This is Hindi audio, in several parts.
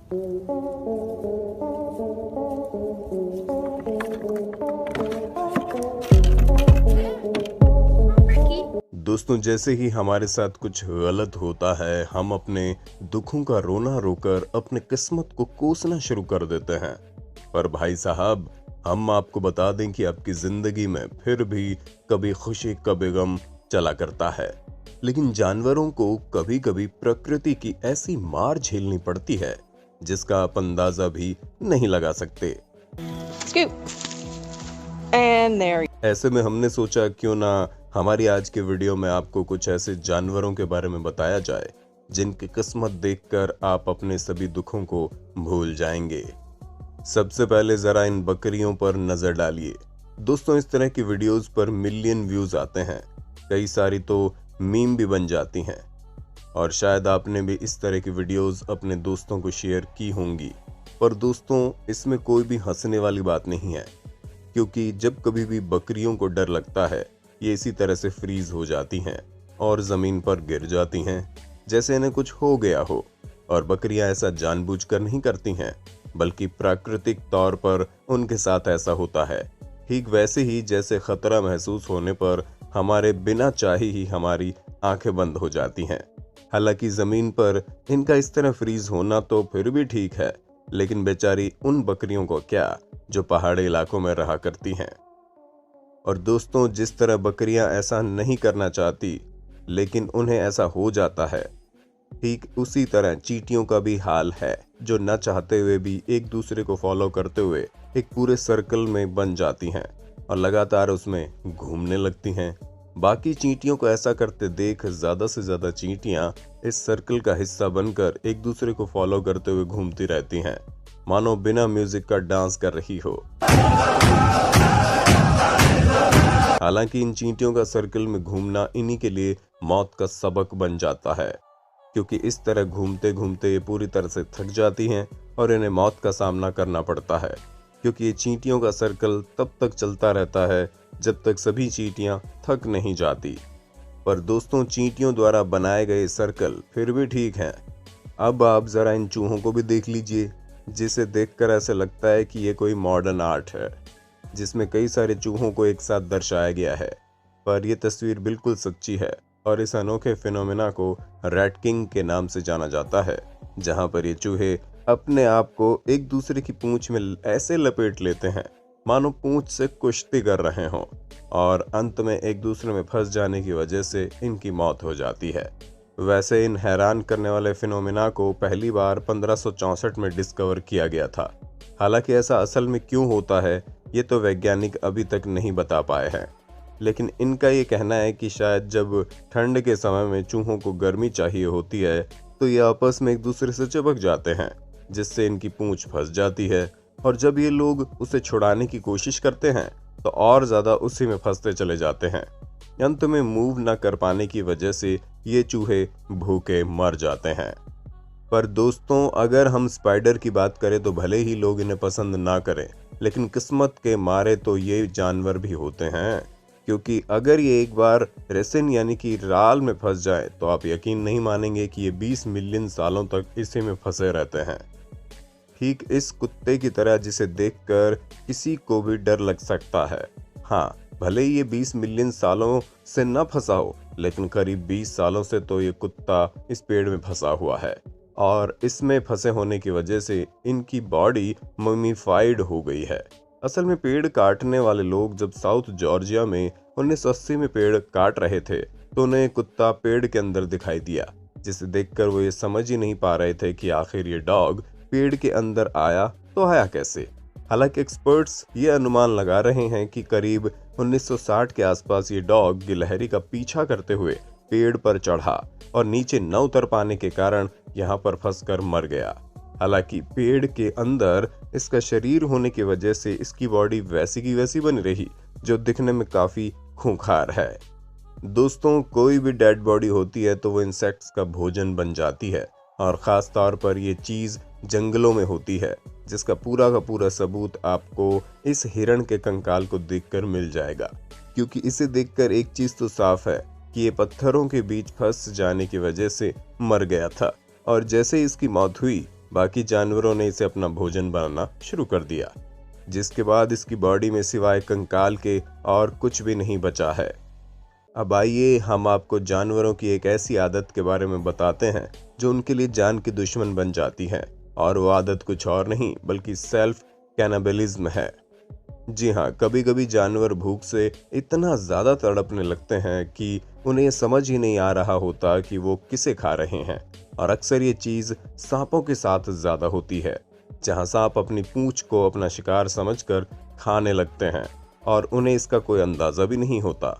दोस्तों, जैसे ही हमारे साथ कुछ गलत होता है, हम अपने दुखों का रोना रोकर अपने किस्मत को कोसना शुरू कर देते हैं। पर भाई साहब, हम आपको बता दें कि आपकी जिंदगी में फिर भी कभी खुशी कभी गम चला करता है। लेकिन जानवरों को कभी कभी प्रकृति की ऐसी मार झेलनी पड़ती है जिसका आप अंदाजा भी नहीं लगा सकते। ऐसे में हमने सोचा क्यों ना हमारी आज के वीडियो में आपको कुछ ऐसे जानवरों के बारे में बताया जाए जिनकी किस्मत देखकर आप अपने सभी दुखों को भूल जाएंगे। सबसे पहले जरा इन बकरियों पर नजर डालिए। दोस्तों, इस तरह की वीडियोस पर मिलियन व्यूज आते हैं, कई सारी तो मीम भी बन जाती हैं और शायद आपने भी इस तरह की वीडियोस अपने दोस्तों को शेयर की होंगी। पर दोस्तों, इसमें कोई भी हंसने वाली बात नहीं है, क्योंकि जब कभी भी बकरियों को डर लगता है, ये इसी तरह से फ्रीज हो जाती हैं और जमीन पर गिर जाती हैं जैसे इन्हें कुछ हो गया हो। और बकरियां ऐसा जानबूझकर नहीं करती हैं, बल्कि प्राकृतिक तौर पर उनके साथ ऐसा होता है। ठीक वैसे ही जैसे खतरा महसूस होने पर हमारे बिना चाहे ही हमारी आंखें बंद हो जाती हैं। हालांकि जमीन पर इनका इस तरह फ्रीज होना तो फिर भी ठीक है, लेकिन बेचारी उन बकरियों को क्या जो पहाड़ी इलाकों में रहा करती हैं। और दोस्तों, जिस तरह बकरियां ऐसा नहीं करना चाहती लेकिन उन्हें ऐसा हो जाता है, ठीक उसी तरह चींटियों का भी हाल है, जो न चाहते हुए भी एक दूसरे को फॉलो करते हुए एक पूरे सर्कल में बन जाती हैं और लगातार उसमें घूमने लगती हैं। बाकी चींटियों को ऐसा करते देख ज्यादा से ज्यादा चींटियां इस सर्कल का हिस्सा बनकर एक दूसरे को फॉलो करते हुए घूमती रहती हैं, मानो बिना म्यूजिक का डांस कर रही हो। हालांकि इन चींटियों का सर्कल में घूमना इन्हीं के लिए मौत का सबक बन जाता है, क्योंकि इस तरह घूमते घूमते ये पूरी तरह से थक जाती हैं और इन्हें मौत का सामना करना पड़ता है, क्योंकि ये चींटियों का सर्कल तब तक चलता रहता है जब तक सभी चींटियां थक नहीं जाती। पर दोस्तों, चींटियों द्वारा बनाए गए सर्कल फिर भी ठीक हैं। अब आप जरा इन चूहों को भी देख लीजिए, जिसे देखकर ऐसे लगता है कि ये कोई मॉडर्न आर्ट है जिसमें कई सारे चूहों को एक साथ दर्शाया गया है। पर यह तस्वीर बिल्कुल सच्ची है और इस अनोखे फिनोमेना को रैट किंग के नाम से जाना जाता है, जहां पर ये चूहे अपने आप को एक दूसरे की पूंछ में ऐसे लपेट लेते हैं मानो पूंछ से कुश्ती कर रहे हों, और अंत में एक दूसरे में फंस जाने की वजह से इनकी मौत हो जाती है। वैसे इन हैरान करने वाले फिनोमेना को पहली बार 1564 में डिस्कवर किया गया था। हालांकि ऐसा असल में क्यों होता है, ये तो वैज्ञानिक अभी तक नहीं बता पाए हैं, लेकिन इनका ये कहना है कि शायद जब ठंड के समय में चूहों को गर्मी चाहिए होती है तो ये आपस में एक दूसरे से चिपक जाते हैं, जिससे इनकी पूंछ फंस जाती है, और जब ये लोग उसे छुड़ाने की कोशिश करते हैं तो और ज्यादा उसी में फंसते चले जाते हैं। अंत में मूव न कर पाने की वजह से ये चूहे भूखे मर जाते हैं। पर दोस्तों, अगर हम स्पाइडर की बात करें तो भले ही लोग इन्हें पसंद ना करें, लेकिन किस्मत के मारे तो ये जानवर भी होते हैं, क्योंकि अगर ये एक बार रेसिन यानी कि राल में फंस जाए तो आप यकीन नहीं मानेंगे कि ये 20 मिलियन सालों तक इसी में फंसे रहते हैं। ठीक इस कुत्ते की तरह जिसे देखकर किसी को भी डर लग सकता है। हाँ, भले ही ये 20 मिलियन सालों से न फंसा हो, लेकिन करीब 20 सालों से तो ये कुत्ता इस पेड़ में फंसा हुआ है, और इसमें फंसे होने की वजह से इनकी बॉडी ममीफाइड हो गई है। असल में पेड़ काटने वाले लोग जब साउथ जॉर्जिया में 1980 में पेड़ काट रहे थे तो उन्हें कुत्ता पेड़ के अंदर दिखाई दिया, जिसे देखकर वो ये समझ ही नहीं पा रहे थे कि आखिर ये डॉग पेड़ के अंदर आया तो आया कैसे। हालांकि एक्सपर्ट्स ये अनुमान लगा रहे हैं कि करीब 1960 के आसपास ये डॉग गिलहरी का पीछा करते हुए पेड़ पर चढ़ा और नीचे न उतर पाने के कारण यहाँ पर फंसकर मर गया। हालांकि पेड़ के अंदर इसका शरीर होने की वजह से इसकी बॉडी वैसी की वैसी बनी रही, जो दिखने में काफी खूंखार है। दोस्तों, कोई भी डेड बॉडी होती है तो वो इंसेक्ट्स का भोजन बन जाती है, और खास तौर पर ये चीज जंगलों में होती है, जिसका पूरा का पूरा सबूत आपको इस हिरण के कंकाल को देखकर मिल जाएगा। क्योंकि इसे देखकर एक चीज तो साफ है कि ये पत्थरों के बीच फंस जाने की वजह से मर गया था, और जैसे इसकी मौत हुई बाकी जानवरों ने इसे अपना भोजन बनाना शुरू कर दिया, जिसके बाद इसकी बॉडी में सिवाय कंकाल के और कुछ भी नहीं बचा है। अब आइए हम आपको जानवरों की एक ऐसी आदत के बारे में बताते हैं जो उनके लिए जान की दुश्मन बन जाती है, और वो आदत कुछ और नहीं बल्कि सेल्फ कैनिबलिज्म है। जी हाँ, कभी कभी जानवर भूख से इतना ज्यादा तड़पने लगते हैं कि उन्हें ये समझ ही नहीं आ रहा होता कि वो किसे खा रहे हैं, और अक्सर ये चीज सांपों के साथ ज्यादा होती है, जहाँ सांप अपनी पूंछ को अपना शिकार समझकर खाने लगते हैं और उन्हें इसका कोई अंदाजा भी नहीं होता।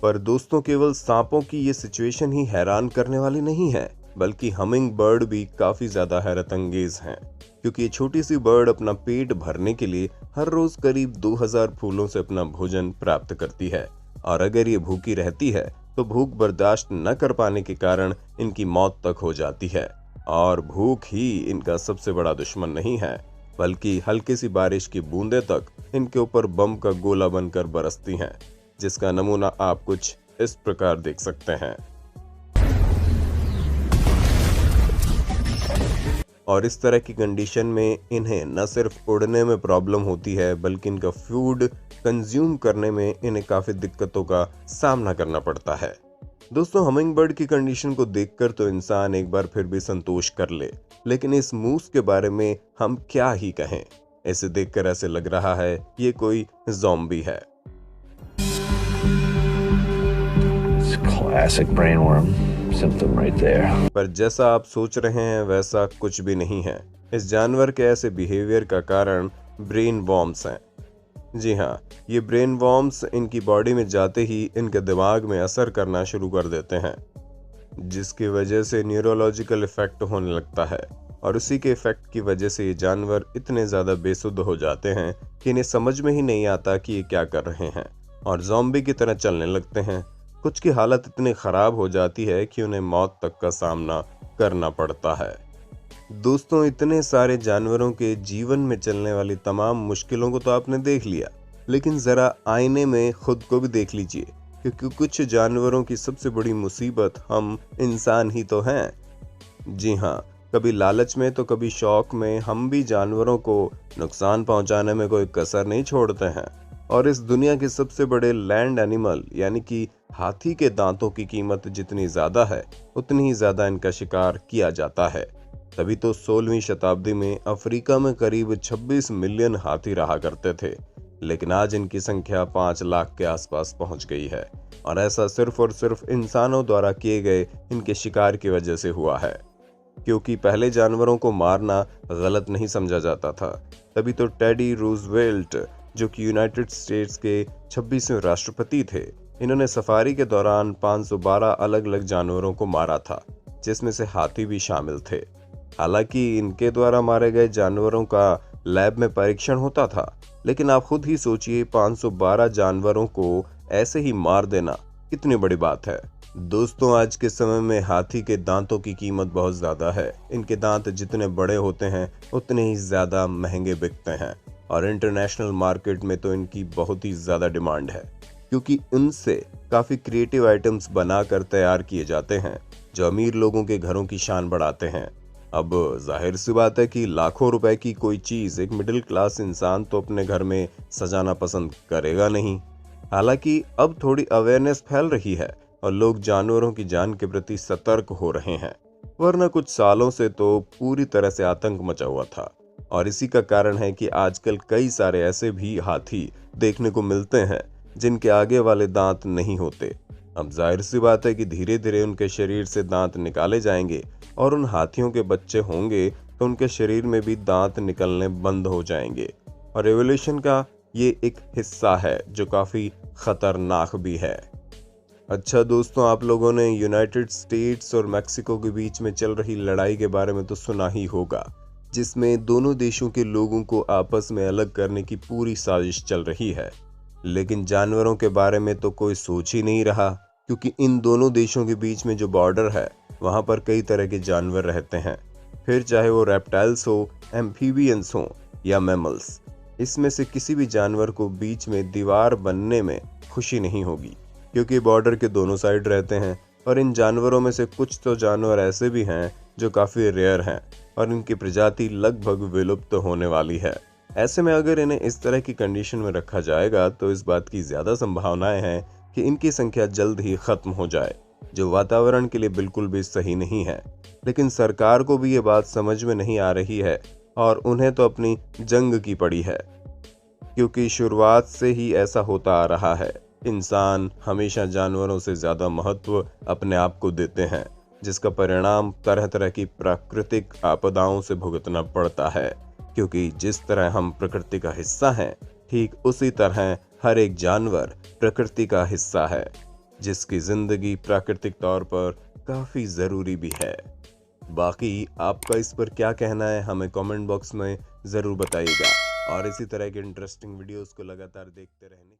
पर दोस्तों, केवल सांपों की ये सिचुएशन ही हैरान करने वाली नहीं है, बल्कि हमिंग बर्ड भी काफी ज्यादा हैरत अंगेज हैं, क्योंकि ये छोटी सी बर्ड अपना पेट भरने के लिए हर रोज करीब 2000 फूलों से अपना भोजन प्राप्त करती है, और अगर ये भूखी रहती है तो भूख बर्दाश्त न कर पाने के कारण इनकी मौत तक हो जाती है। और भूख ही इनका सबसे बड़ा दुश्मन नहीं है, बल्कि हल्की सी बारिश की बूंदें तक इनके ऊपर बम का गोला बनकर बरसती हैं, जिसका नमूना आप कुछ इस प्रकार देख सकते हैं। और इस तरह की कंडीशन में इन्हें न सिर्फ उड़ने में प्रॉब्लम होती है, बल्कि इनका फूड कंज्यूम करने में इन्हें काफ़ी दिक्कतों का सामना करना पड़ता है। दोस्तों, हमिंग बर्ड की कंडीशन को देखकर तो इंसान एक बार फिर भी संतोष कर ले, लेकिन इस मूस के बारे में हम क्या ही कहें। इसे देखकर ऐसे लग रहा है ये कोई ज़ॉम्बी है। Classic brainworm symptom right there. पर जैसा आप सोच रहे हैं वैसा कुछ भी नहीं है। इस जानवर के ऐसे बिहेवियर का कारण ब्रेन वॉर्म्स हैं। जी हाँ, ये ब्रेन वॉर्म्स इनकी बॉडी में जाते ही इनके दिमाग में असर करना शुरू कर देते हैं, जिसकी वजह से न्यूरोलॉजिकल इफेक्ट होने लगता है, और उसी के इफेक्ट की वजह से ये जानवर इतने ज़्यादा बेसुध हो जाते हैं कि इन्हें समझ में ही नहीं आता कि ये क्या कर रहे हैं, और ज़ॉम्बी की तरह चलने लगते हैं। कुछ की हालत इतनी ख़राब हो जाती है कि उन्हें मौत तक का सामना करना पड़ता है। दोस्तों, इतने सारे जानवरों के जीवन में चलने वाली तमाम मुश्किलों को तो आपने देख लिया, लेकिन ज़रा आईने में खुद को भी देख लीजिए, क्योंकि कुछ जानवरों की सबसे बड़ी मुसीबत हम इंसान ही तो हैं। जी हाँ, कभी लालच में तो कभी शौक में हम भी जानवरों को नुकसान पहुंचाने में कोई कसर नहीं छोड़ते हैं, और इस दुनिया के सबसे बड़े लैंड एनिमल यानी कि हाथी के दांतों की कीमत जितनी ज़्यादा है, उतनी ही ज़्यादा इनका शिकार किया जाता है। तभी तो 16वीं शताब्दी में अफ्रीका में करीब 26 मिलियन हाथी रहा करते थे, लेकिन आज इनकी संख्या 5 लाख के आसपास पहुंच गई है, और ऐसा सिर्फ और सिर्फ इंसानों द्वारा किए गए इनके शिकार की वजह से हुआ है, क्योंकि पहले जानवरों को मारना गलत नहीं समझा जाता था। तभी तो टेडी रूजवेल्ट, जो कि यूनाइटेड स्टेट्स के 26वें राष्ट्रपति थे, इन्होंने सफारी के दौरान 512 अलग अलग जानवरों को मारा था, जिसमें से हाथी भी शामिल थे। हालांकि इनके द्वारा मारे गए जानवरों का लैब में परीक्षण होता था, लेकिन आप खुद ही सोचिए 512 जानवरों को ऐसे ही मार देना कितनी बड़ी बात है। दोस्तों, आज के समय में हाथी के दांतों की कीमत बहुत ज़्यादा है। इनके दांत जितने बड़े होते हैं उतने ही ज़्यादा महंगे बिकते हैं, और इंटरनेशनल मार्केट में तो इनकी बहुत ही ज़्यादा डिमांड है, क्योंकि इनसे काफ़ी क्रिएटिव आइटम्स बनाकर तैयार किए जाते हैं जो अमीर लोगों के घरों की शान बढ़ाते हैं। अब जाहिर सी बात है कि लाखों रुपए की कोई चीज़ एक मिडिल क्लास इंसान तो अपने घर में सजाना पसंद करेगा नहीं। हालांकि अब थोड़ी अवेयरनेस फैल रही है और लोग जानवरों की जान के प्रति सतर्क हो रहे हैं, वरना कुछ सालों से तो पूरी तरह से आतंक मचा हुआ था। और इसी का कारण है कि आजकल कई सारे ऐसे भी हाथी देखने को मिलते हैं जिनके आगे वाले दांत नहीं होते। अब जाहिर सी बात है कि धीरे धीरे उनके शरीर से दांत निकाले जाएंगे, और उन हाथियों के बच्चे होंगे तो उनके शरीर में भी दांत निकलने बंद हो जाएंगे, और एवोल्यूशन का ये एक हिस्सा है जो काफ़ी खतरनाक भी है। अच्छा दोस्तों, आप लोगों ने यूनाइटेड स्टेट्स और मैक्सिको के बीच में चल रही लड़ाई के बारे में तो सुना ही होगा, जिसमें दोनों देशों के लोगों को आपस में अलग करने की पूरी साजिश चल रही है। लेकिन जानवरों के बारे में तो कोई सोच ही नहीं रहा, क्योंकि इन दोनों देशों के बीच में जो बॉर्डर है वहाँ पर कई तरह के जानवर रहते हैं, फिर चाहे वो रेप्टाइल्स हो, एम्फीबियंस हो या मैमल्स। इसमें से किसी भी जानवर को बीच में दीवार बनने में खुशी नहीं होगी, क्योंकि बॉर्डर के दोनों साइड रहते हैं, और इन जानवरों में से कुछ तो जानवर ऐसे भी हैं जो काफ़ी रेयर हैं और इनकी प्रजाति लगभग विलुप्त होने वाली है। ऐसे में अगर इन्हें इस तरह की कंडीशन में रखा जाएगा तो इस बात की ज़्यादा संभावनाएं हैं कि इनकी संख्या जल्द ही खत्म हो जाए, जो वातावरण के लिए बिल्कुल भी सही नहीं है। लेकिन सरकार को भी ये बात समझ में नहीं आ रही है और उन्हें तो अपनी जंग की पड़ी है, क्योंकि शुरुआत से ही ऐसा होता आ रहा है। इंसान हमेशा जानवरों से ज़्यादा महत्व अपने आप को देते हैं, जिसका परिणाम तरह तरह की प्राकृतिक आपदाओं से भुगतना पड़ता है। क्योंकि जिस तरह हम प्रकृति का हिस्सा हैं, ठीक उसी तरह हर एक जानवर प्रकृति का हिस्सा है, जिसकी जिंदगी प्राकृतिक तौर पर काफ़ी ज़रूरी भी है। बाकी आपका इस पर क्या कहना है, हमें कमेंट बॉक्स में ज़रूर बताइएगा और इसी तरह के इंटरेस्टिंग वीडियोस को लगातार देखते रहने